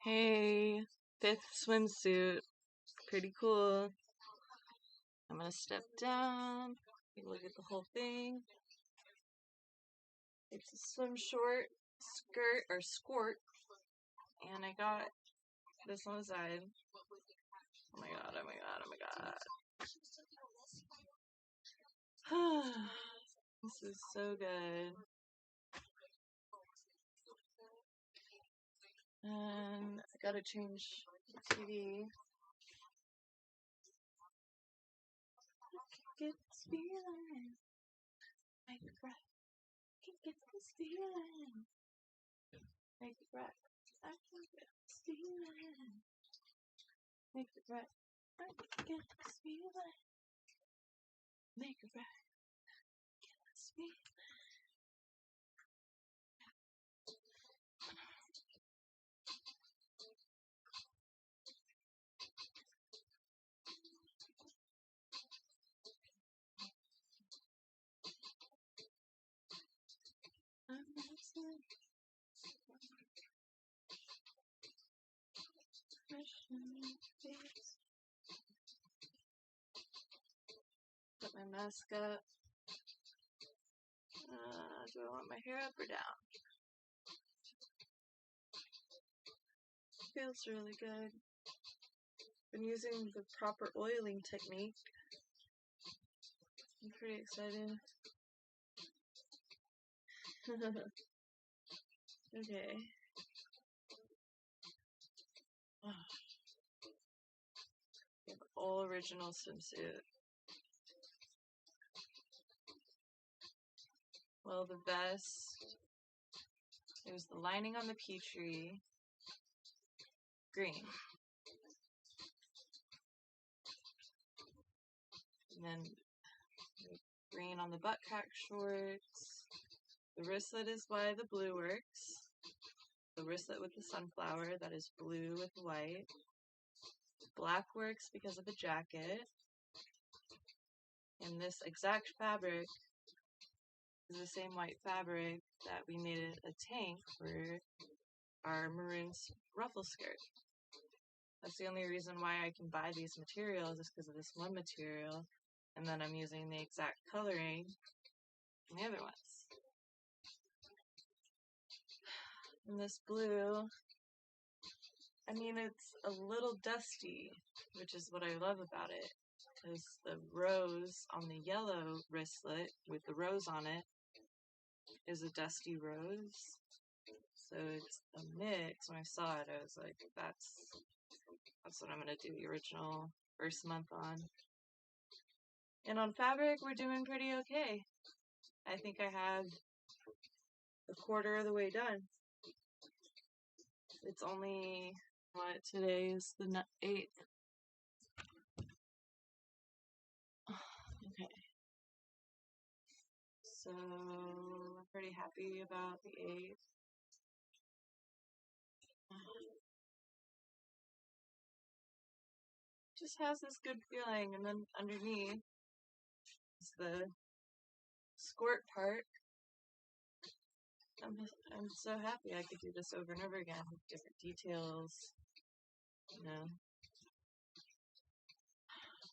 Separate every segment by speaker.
Speaker 1: Hey, fifth swimsuit. Pretty cool. I'm gonna step down, take a look at the whole thing. It's a swim short, skirt, or skort, and I got this on the side. Oh my god, oh my god, oh my god. This is so good. And I gotta change the TV. Get this feeling. Make it right. Get this feeling. Make it right. I can get this feeling. Make it right. I can get this feeling. Make it right. Get this feeling. Put my mask up. Do I want my hair up or down? Feels really good. Been using the proper oiling technique. I'm pretty excited. Okay. All original swimsuit. Well, the vest, it was the lining on the Petrie, green. And then green on the butt crack shorts. The wristlet is why the blue works. The wristlet with the sunflower, that is blue with white. Black works because of the jacket. And this exact fabric is the same white fabric that we made a tank for our maroon ruffle skirt. That's the only reason why I can buy these materials is because of this one material, and then I'm using the exact coloring in the other ones. And this blue, I mean, it's a little dusty, which is what I love about it, because the rose on the yellow wristlet with the rose on it is a dusty rose. So it's a mix. When I saw it, I was like, that's what I'm going to do the original first month on. And on fabric, we're doing pretty okay. I think I have a quarter of the way done. It's only, what, today is the 8th. Okay. So, I'm pretty happy about the 8th. Just has this good feeling, and then underneath is the squirt part. I'm so happy I could do this over and over again with different details, you know.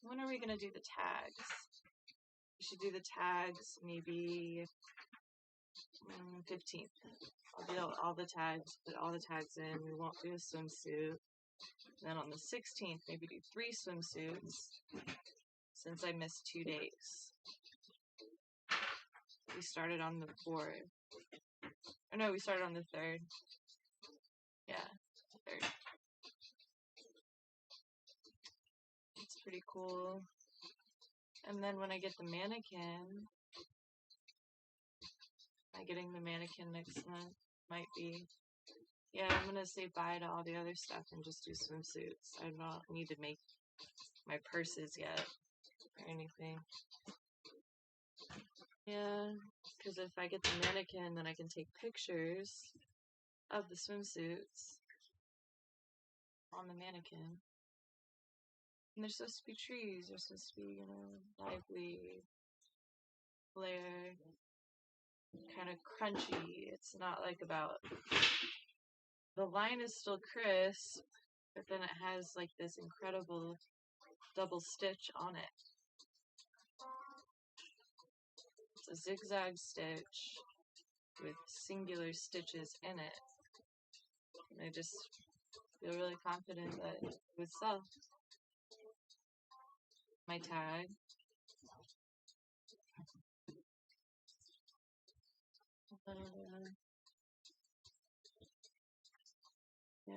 Speaker 1: When are we going to do the tags? We should do the tags maybe 15th. I'll do all the tags, put all the tags in. We won't do a swimsuit. Then on the 16th, maybe do 3 swimsuits since I missed 2 days. We started on the 4th. Or no, we started on the 3rd. Yeah, the 3rd. It's pretty cool. And then when I get the mannequin, am I getting the mannequin next month? Might be. Yeah, I'm gonna say bye to all the other stuff and just do swimsuits. I don't need to make my purses yet or anything. Yeah, because if I get the mannequin, then I can take pictures of the swimsuits on the mannequin. And they're supposed to be trees. They're supposed to be, you know, lively, flare, kind of crunchy. It's not like about the line is still crisp, but then it has like this incredible double stitch on it. It's a zigzag stitch with singular stitches in it. And I just feel really confident that it would sell. My tag. Yeah.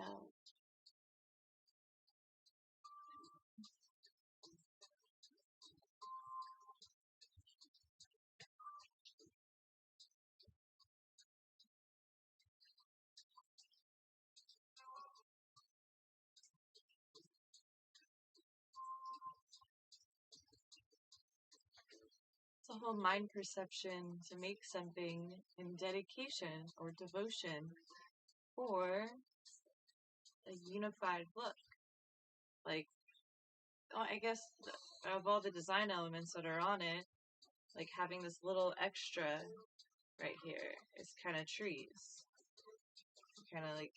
Speaker 1: It's a whole mind perception to make something in dedication or devotion for a unified look. Like, I guess of all the design elements that are on it, like having this little extra right here is kind of trees. Kind of like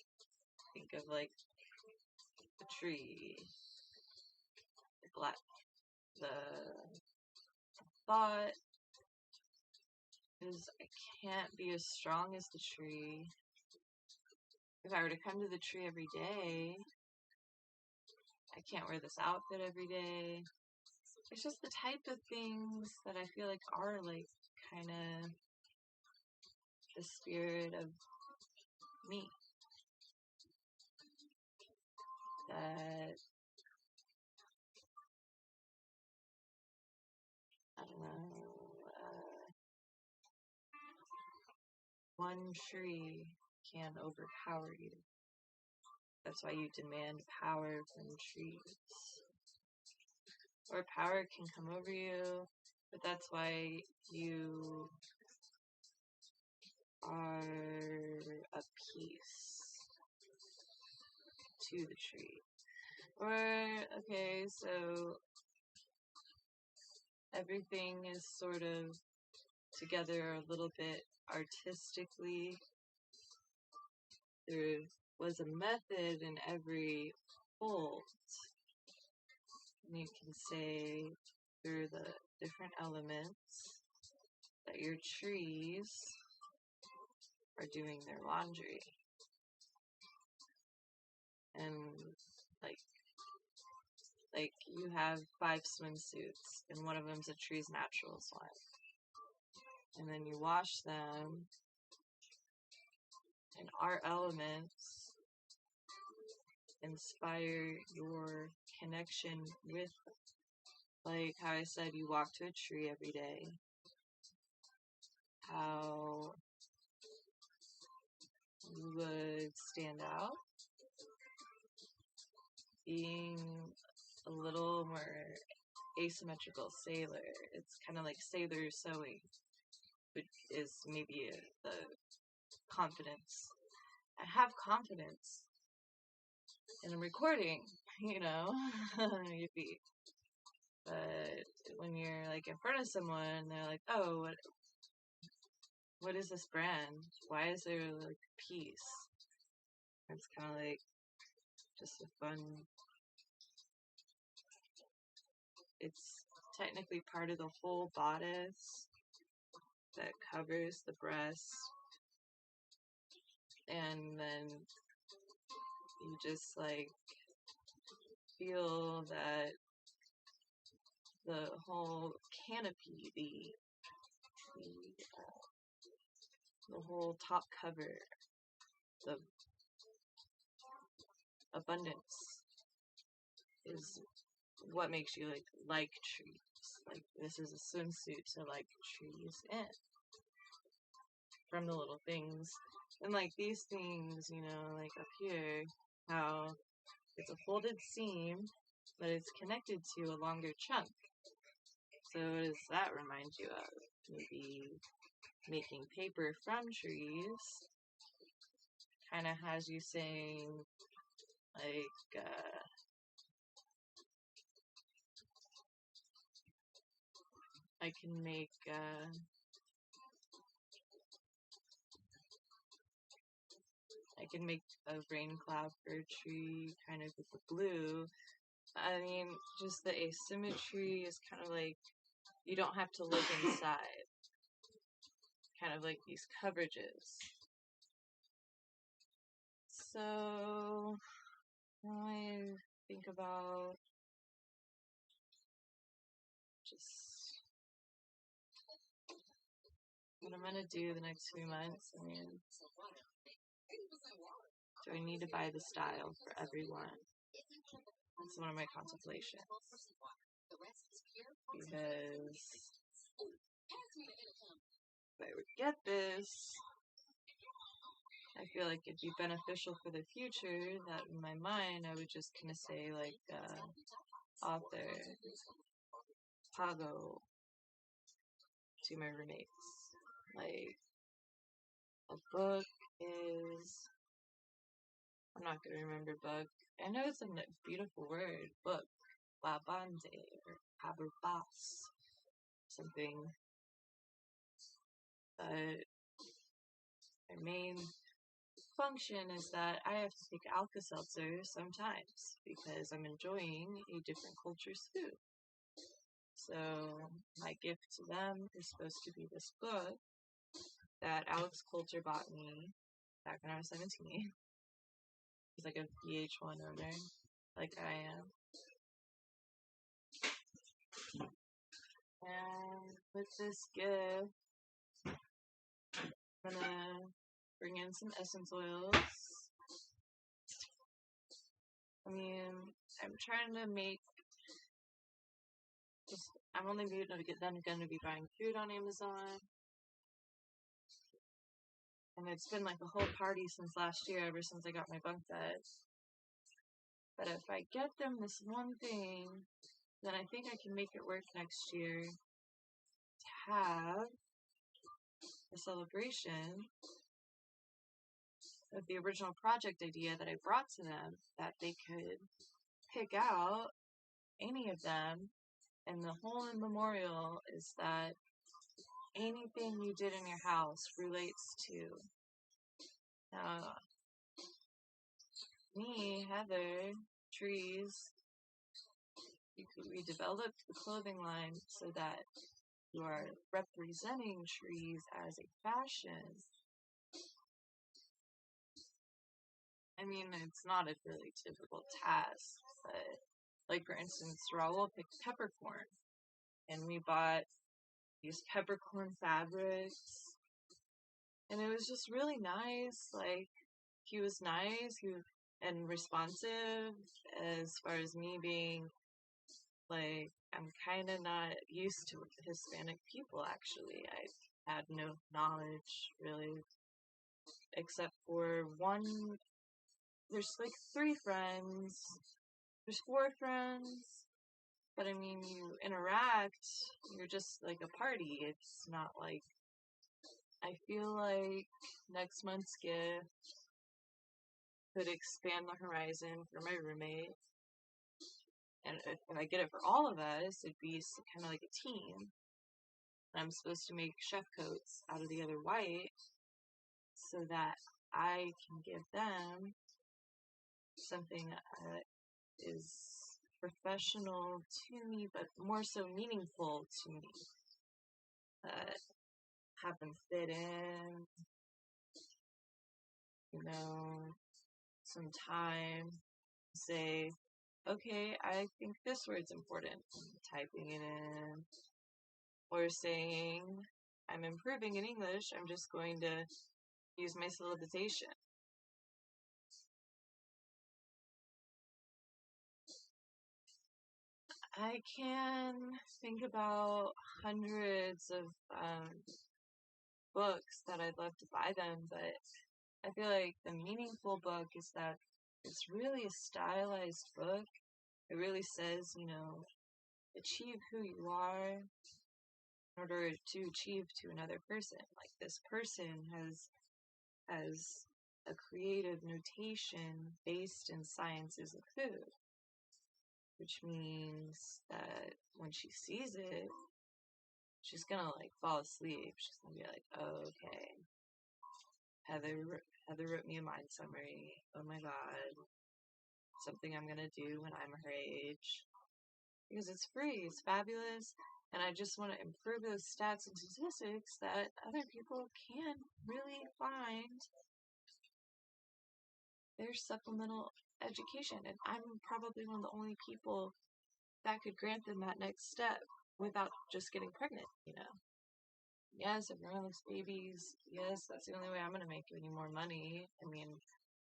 Speaker 1: think of like a tree. The thought is I can't be as strong as the tree. If I were to come to the tree every day, I can't wear this outfit every day. It's just the type of things that I feel like are like kind of the spirit of me. That, I don't know, one tree can overpower you. That's why you demand power from trees. Or power can come over you, but that's why you are a piece to the tree. Or, okay, so everything is sort of together a little bit artistically. There was a method in every fold. And you can say through the different elements that your trees are doing their laundry. And like you have 5 swimsuits, and one of them's a tree's naturals one. And then you wash them, and our elements inspire your connection with, like how I said, you walk to a tree every day. How you would stand out, being a little more asymmetrical sailor. It's kind of like sailor sewing, which is maybe the confidence. I have confidence in a recording, you know, your feet. But when you're like in front of someone, they're like, "Oh, what is this brand? Why is there like a piece?" It's kind of like just a fun. It's technically part of the whole bodice that covers the breast, and then you just like feel that the whole canopy, the whole top cover, the abundance is what makes you like trees. Like this is a swimsuit to like trees in. From the little things. And like these things, you know, like up here, how it's a folded seam, but it's connected to a longer chunk. So what does that remind you of? Maybe making paper from trees kind of has you saying, like, I can make, I can make a rain cloud for a tree kind of with the blue. I mean, just the asymmetry is kind of like, you don't have to look inside. Kind of like these coverages. So, I think about just what I'm gonna do the next few months. I mean, do I need to buy the style for everyone? That's one of my contemplations. Because if I would get this, I feel like it'd be beneficial for the future, that in my mind I would just kind of say, like, author, Pago, to my roommates. Like, a book is, I'm not going to remember book. I know it's a beautiful word, book, labande, or haberbas, something. But my main function is that I have to take Alka-Seltzer sometimes because I'm enjoying a different culture's food. So my gift to them is supposed to be this book that Alex Coulter bought me back when I was 17. He's like a VH1 owner, like I am. And with this gift, I'm gonna bring in some essence oils. I mean, I'm trying to make I'm only going to be buying food on Amazon. And it's been like a whole party since last year, ever since I got my bunk bed. But if I get them this one thing, then I think I can make it work next year to have a celebration of the original project idea that I brought to them, that they could pick out any of them. And the whole memorial is that anything you did in your house relates to me, Heather, trees. We developed the clothing line so that you are representing trees as a fashion. I mean, it's not a really typical task, but like for instance, Raul picked peppercorn, and we bought these peppercorn fabrics, and it was just really nice. Like, he was nice, and responsive, as far as me being, like, I'm kind of not used to Hispanic people, actually. I've had no knowledge, really, except for one. There's like 3 friends. There's 4 friends. But I mean, you interact, you're just like a party. It's not like, I feel like next month's gift could expand the horizon for my roommate. And if I get it for all of us, it'd be kind of like a team. And I'm supposed to make chef coats out of the other white so that I can give them something that is professional to me, but more so meaningful to me. Have them fit in, some time, say, okay, I think this word's important, typing it in, or saying, I'm improving in English, I'm just going to use my syllabization. I can think about hundreds of books that I'd love to buy them, but I feel like the meaningful book is that it's really a stylized book. It really says, achieve who you are in order to achieve to another person. Like, this person has a creative notation based in sciences of food, which means that when she sees it, she's gonna like fall asleep. She's gonna be like, oh, okay, Heather wrote me a mind summary. Oh my god. Something I'm gonna do when I'm her age. Because it's free, it's fabulous, and I just want to improve those stats and statistics that other people can't really find their supplemental education. And I'm probably one of the only people that could grant them that next step without just getting pregnant, you know. Yes, everyone likes babies. Yes, that's the only way I'm going to make any more money. I mean,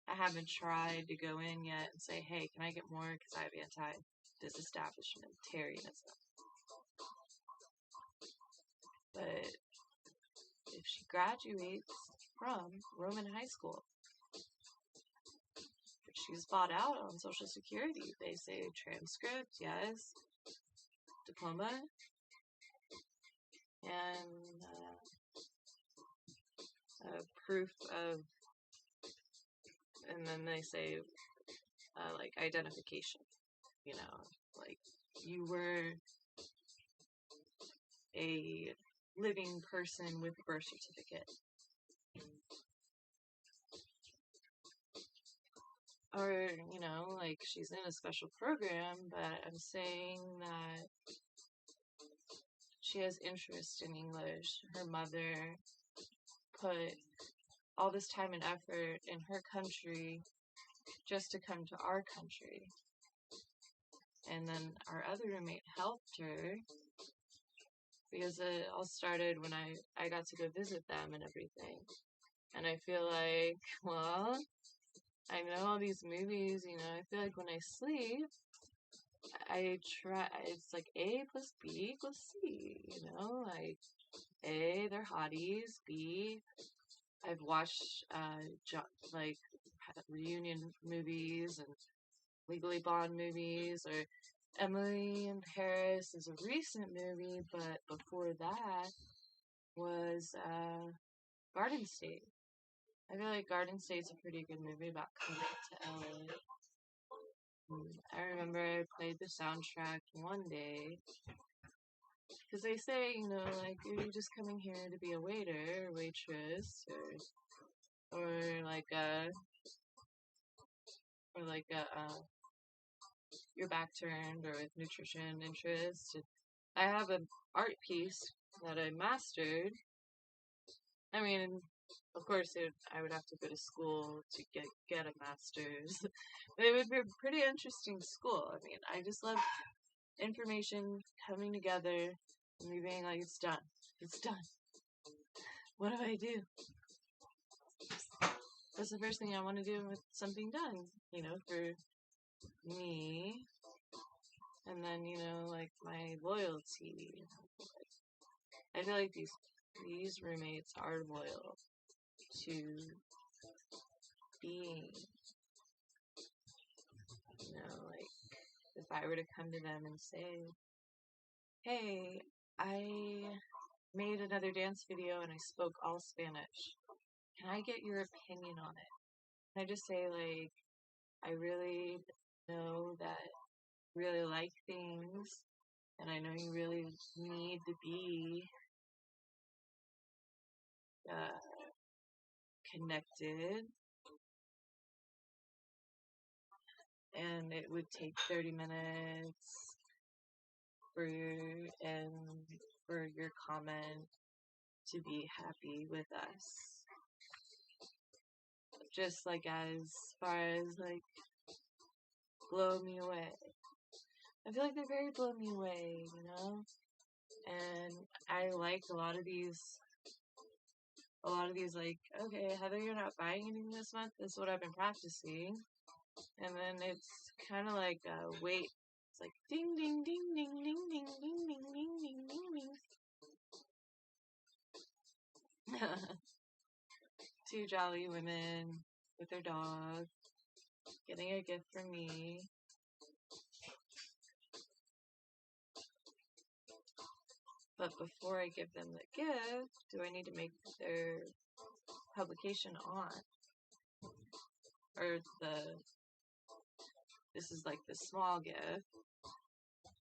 Speaker 1: I haven't tried to go in yet and say, hey, can I get more because I have anti-disestablishmentarianism. But if she graduates from Roman high school, she's bought out on Social Security. They say transcript, yes, diploma, and proof of, and then they say like identification. You know, like you were a living person with a birth certificate. Or, you know, like she's in a special program, but I'm saying that she has interest in English. Her mother put all this time and effort in her country just to come to our country. And then our other roommate helped her because it all started when I got to go visit them and everything. And I feel like, well, I know all these movies, you know, I feel like when I sleep, it's like A plus B equals C, you know, like A, they're hotties, B, I've watched, like, reunion movies and Legally Blonde movies, or Emily in Paris is a recent movie, but before that was, Garden State. I feel like Garden State's a pretty good movie about coming to LA. I remember I played the soundtrack one day, because they say, you know, like, are you just coming here to be a waiter or waitress, or like your back turned, or with nutrition interest. I have an art piece that I mastered. I mean, of course, I would have to go to school to get a master's. But it would be a pretty interesting school. I mean, I just love information coming together and me being like, it's done. It's done. What do I do? That's the first thing I want to do with something done, you know, for me. And then, you know, like my loyalty. I feel like these roommates are loyal to being, you know, like if I were to come to them and say, hey, I made another dance video and I spoke all Spanish. Can I get your opinion on it? Can I just say, like, I really know that you really like things, and I know you really need to be connected, and it would take 30 minutes for your comment to be happy with us. Just like as far as like blow me away. I feel like they're very blow me away, you know? And I like a lot of these like, okay, Heather, you're not buying anything this month, this is what I've been practicing. And then it's kinda like wait. It's like ding ding ding ding ding ding ding ding ding ding ding ding. Two jolly women with their dog getting a gift from me. But before I give them the gift, do I need to make their publication on? Or this is like the small gift,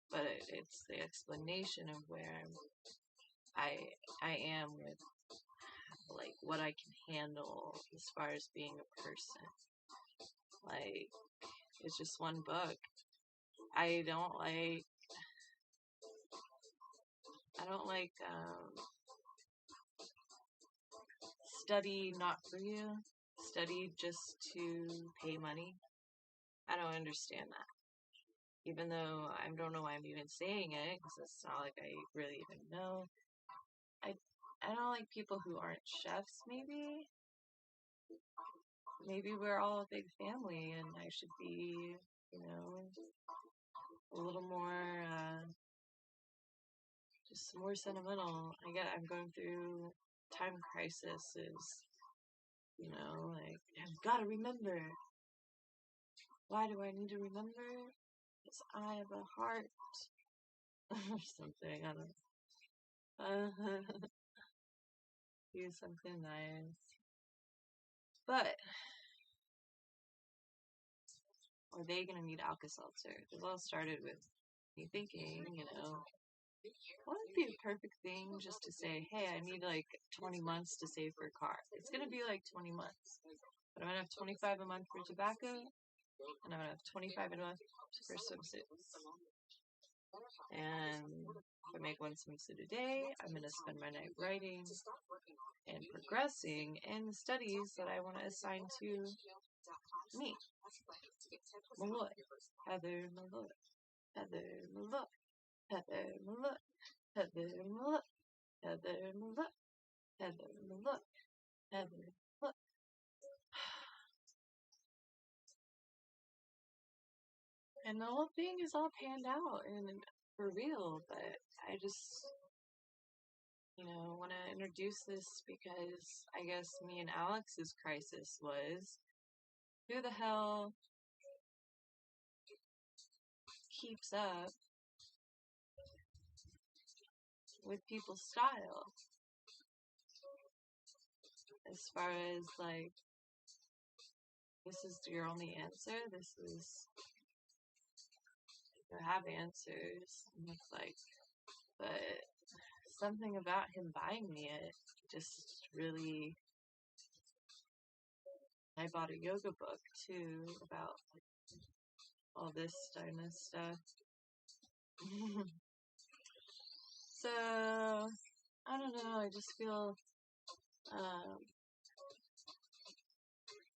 Speaker 1: but it's the explanation of where I am with like what I can handle as far as being a person. Like, it's just one book. I don't like study not for you, study just to pay money. I don't understand that. Even though I don't know why I'm even saying it, because it's not like I really even know. I don't like people who aren't chefs, maybe. Maybe we're all a big family and I should be, a little more, just more sentimental. I'm going through time crises, like, I've got to remember. Why do I need to remember? Because I have a heart. Or something, I don't know. Do something nice. But, are they going to need Alka-Seltzer? It all started with me thinking, what would be the perfect thing just to say, hey, I need like 20 months to save for a car. It's going to be like 20 months. But I'm going to have 25 a month for tobacco, and I'm going to have 25 a month for swimsuits. And if I make one swimsuit a day, I'm going to spend my night writing and progressing in the studies that I want to assign to me. Malloy. Heather Malloy. Heather Malloy. Heather Malloy. Heather Malloy. Heather Malloy. Heather Malloy. Heather Malloy. And the whole thing is all panned out and for real, but I just, want to introduce this because I guess me and Alex's crisis was, who the hell keeps up with people's style? As far as, like, this is your only answer? You have answers. And it's like, but something about him buying me it just really. I bought a yoga book too about all this kind of stuff. So I don't know. I just feel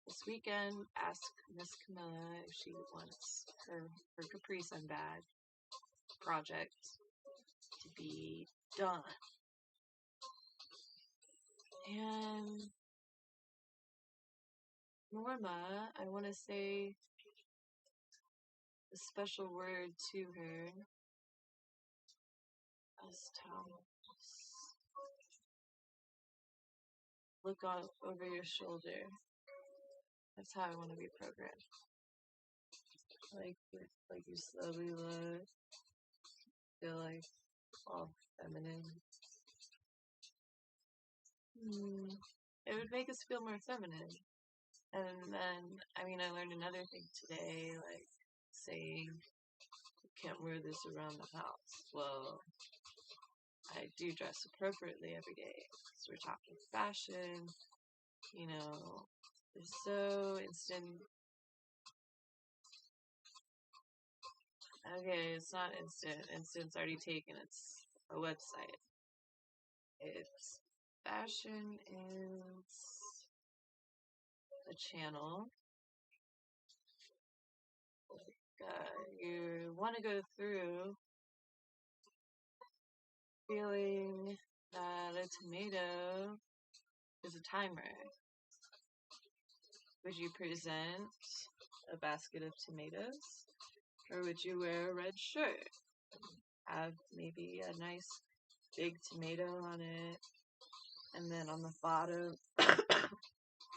Speaker 1: this weekend ask Miss Camilla if she wants her Capri Sun bag project to be done. And Norma, I want to say a special word to her. As Thomas, look out over your shoulder. That's how I want to be programmed. Like you slowly look, feel like all feminine. It would make us feel more feminine. And then, I learned another thing today, like saying, you can't wear this around the house. Well, I do dress appropriately every day. So we're talking fashion, it's so instant. Okay, it's not instant. Instant's already taken. It's a website. It's fashion is a channel. You want to go through feeling that a tomato is a timer. Would you present a basket of tomatoes? Or would you wear a red shirt? Have maybe a nice big tomato on it. And then on the bottom,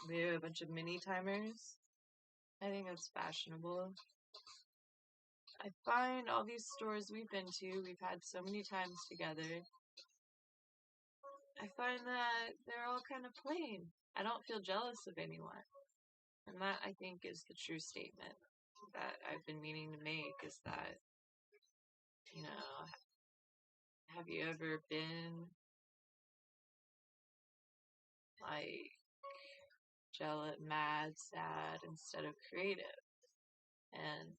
Speaker 1: maybe a bunch of mini timers. I think that's fashionable. I find all these stores we've been to, we've had so many times together, I find that they're all kind of plain. I don't feel jealous of anyone. And that, I think, is the true statement that I've been meaning to make, is that, have you ever been like jealous, mad, sad instead of creative. And,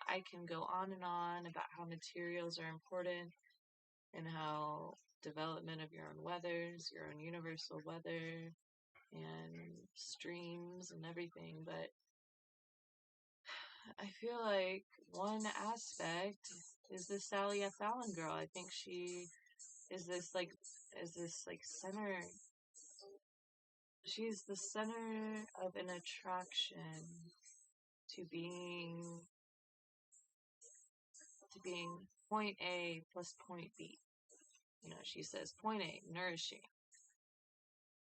Speaker 1: I can go on and on about how materials are important and how development of your own weathers, your own universal weather, and streams and everything, but I feel like one aspect is this Sally F. Allen girl. I think she is this center. She's the center of an attraction to being point A plus point B. She says point A, nourishing.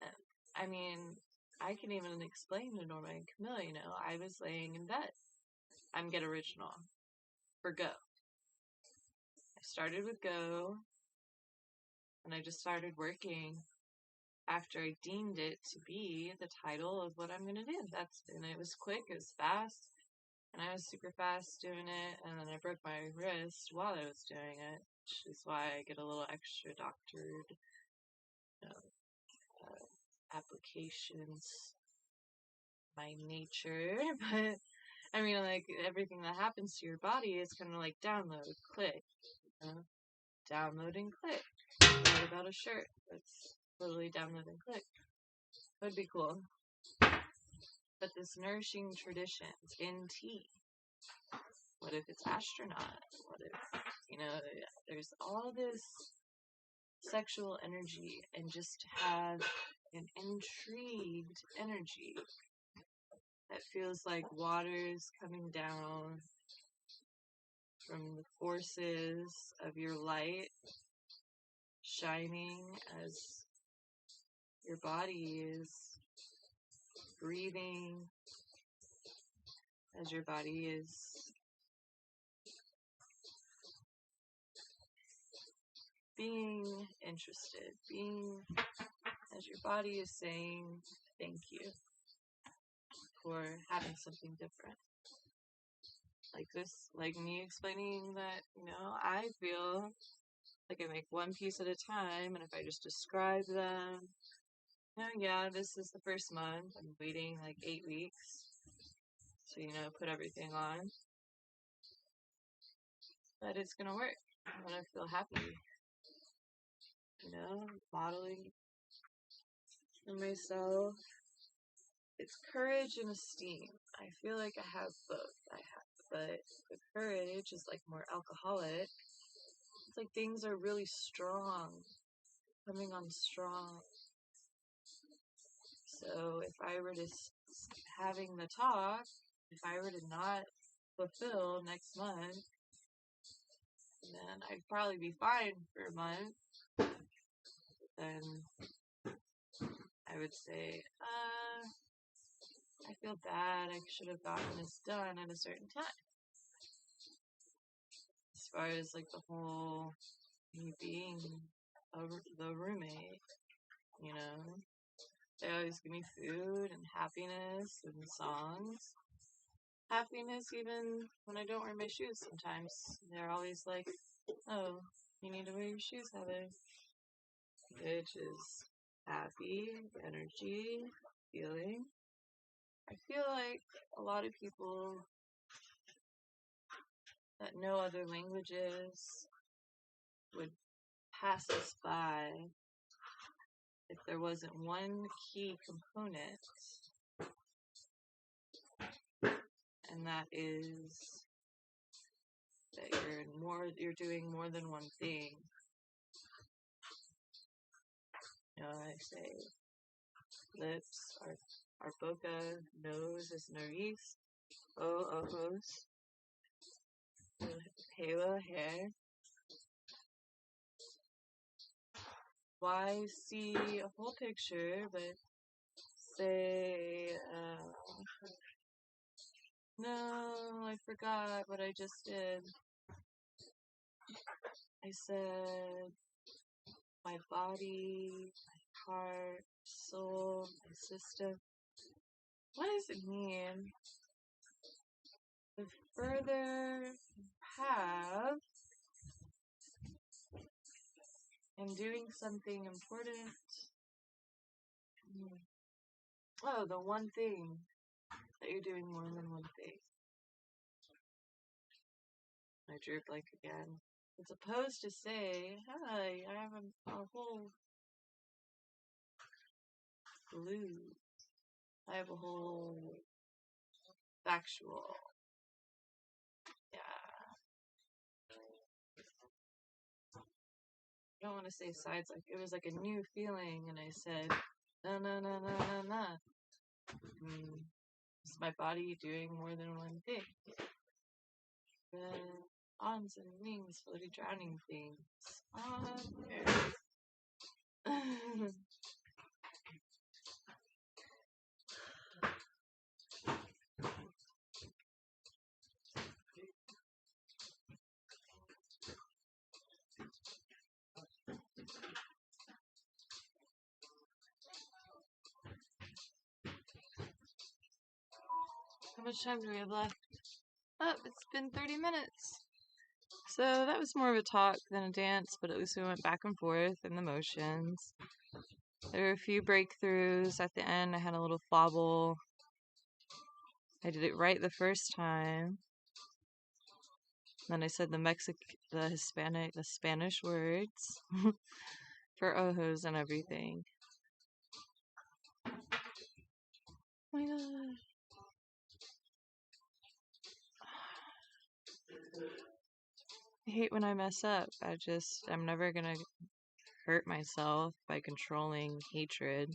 Speaker 1: And, I mean, I can even explain to Norma and Camilla, I was laying in bed. I'm Get Original for Go. I started with Go, and I just started working after I deemed it to be the title of what I'm going to do. And it was quick, it was fast, and I was super fast doing it, and then I broke my wrist while I was doing it, which is why I get a little extra doctored applications by nature. But I mean, like, everything that happens to your body is kind of like download, click, download and click. What about a shirt that's literally download and click? That would be cool. But this nourishing traditions in tea. What if it's astronaut? What if, there's all this sexual energy, and just to have an intrigued energy that feels like water's coming down from the forces of your light, shining as your body is breathing, as your body is being interested, as your body is saying thank you for having something different. Like this, like me explaining that, I feel like I make one piece at a time, and if I just describe them, this is the first month, I'm waiting like 8 weeks to, put everything on. But it's gonna work. I'm gonna feel happy. Modeling for myself. It's courage and esteem. I feel like I have both. But the courage is like more alcoholic. It's like things are really strong, coming on strong. So if I were to having the talk, if I were to not fulfill next month, then I'd probably be fine for a month. Then I would say, I feel bad. I should have gotten this done at a certain time. As far as like the whole me being the roommate, they always give me food and happiness and songs. Happiness even when I don't wear my shoes sometimes. They're always like, oh, you need to wear your shoes, Heather. Which is happy, energy, feeling. I feel like a lot of people that know other languages would pass us by if there wasn't one key component, and that is that you're doing more than one thing. I say lips are boca, nose is nariz, ojos, pelo, hair. Why see a whole picture, but say, no, I forgot what I just did. I said my body, my heart, soul, my system. What does it mean? The further you have in doing something important, Oh, the one thing that you're doing more than one thing. I drew blank again. It's supposed to say, hi, I have a whole blue. I have a whole factual. Yeah. I don't want to say sides, like it was like a new feeling, and I said, no, no, no, no, no, no. Is my body doing more than one thing? The arms and wings, floaty drowning things. How much time do we have left? Oh, it's been 30 minutes. So that was more of a talk than a dance, but at least we went back and forth in the motions. There were a few breakthroughs at the end. I had a little fobble. I did it right the first time. Then I said the Spanish words for ojos and everything. Oh my god. I hate when I mess up. I'm never gonna hurt myself by controlling hatred.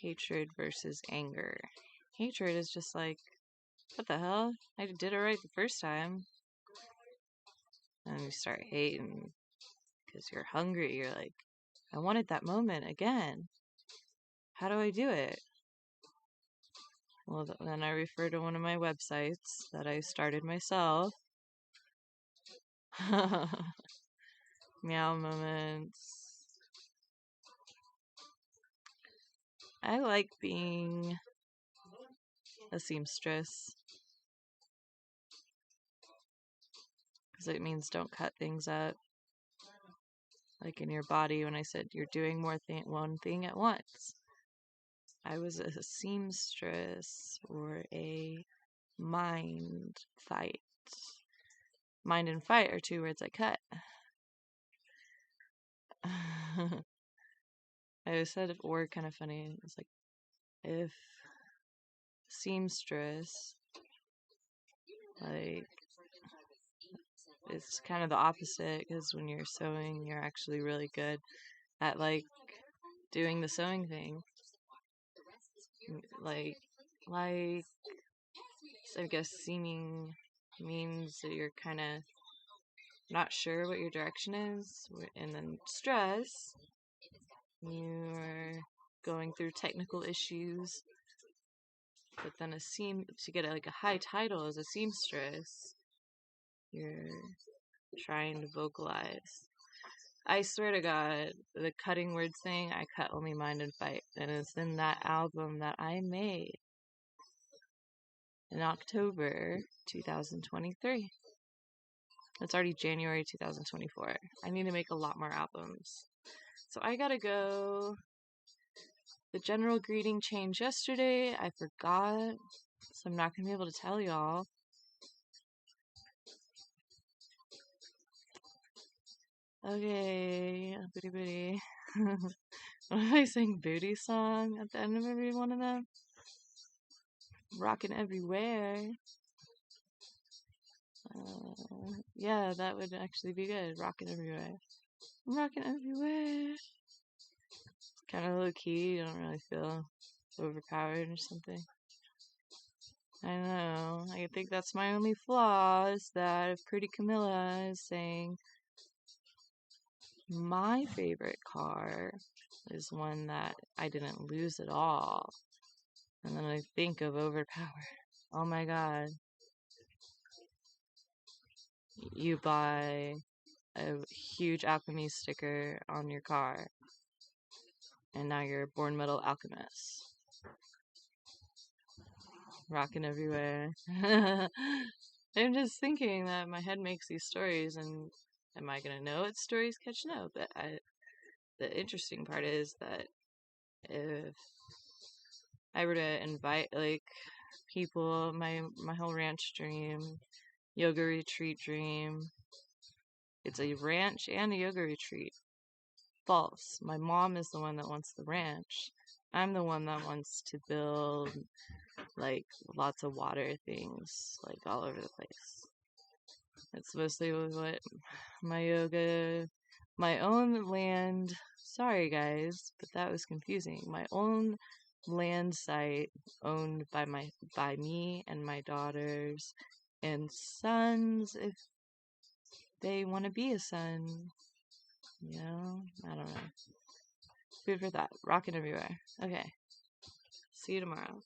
Speaker 1: Hatred versus anger. Hatred is just like, what the hell? I did it right the first time. And you start hating because you're hungry. You're like, I wanted that moment again. How do I do it? Well, then I refer to one of my websites that I started myself. Meow moments. I like being a seamstress because it means don't cut things up. Like in your body, when I said you're doing one thing at once. I was a seamstress or a mind fight. Mind and fight are two words I cut. I said if or kind of funny. It's like if seamstress, like it's kind of the opposite because when you're sewing, you're actually really good at like doing the sewing thing. Like I guess seaming means that you're kind of not sure what your direction is, and then stress, you're going through technical issues. But then to get like a high title as a seamstress, you're trying to vocalize. I swear to God, the cutting words thing, I cut only Mind and Fight, and it's in that album that I made in October 2023. It's already January 2024. I need to make a lot more albums. So I gotta go. The general greeting changed yesterday. I forgot. So I'm not gonna be able to tell y'all. Okay, booty booty. What if I sing booty song at the end of every one of them? Rockin' everywhere. Yeah, that would actually be good. Rockin' everywhere. I'm rockin' everywhere. Kind of low key. You don't really feel overpowered or something. I know. I think that's my only flaw is that Pretty Camilla is saying my favorite car is one that I didn't lose at all. And then I think of overpowered. Oh my god. You buy a huge alchemy sticker on your car, and now you're a born metal alchemist. Rocking everywhere. I'm just thinking that my head makes these stories, and am I gonna know what stories catch? No, but the interesting part is that if I were to invite like people, my whole ranch dream, yoga retreat dream, it's a ranch and a yoga retreat. False. My mom is the one that wants the ranch. I'm the one that wants to build like lots of water things like all over the place. That's mostly what my own land. Sorry guys, but that was confusing. My own land site owned by me and my daughters and sons if they want to be a son. You know, I don't know. Food for thought. Rockin' everywhere. Okay. See you tomorrow.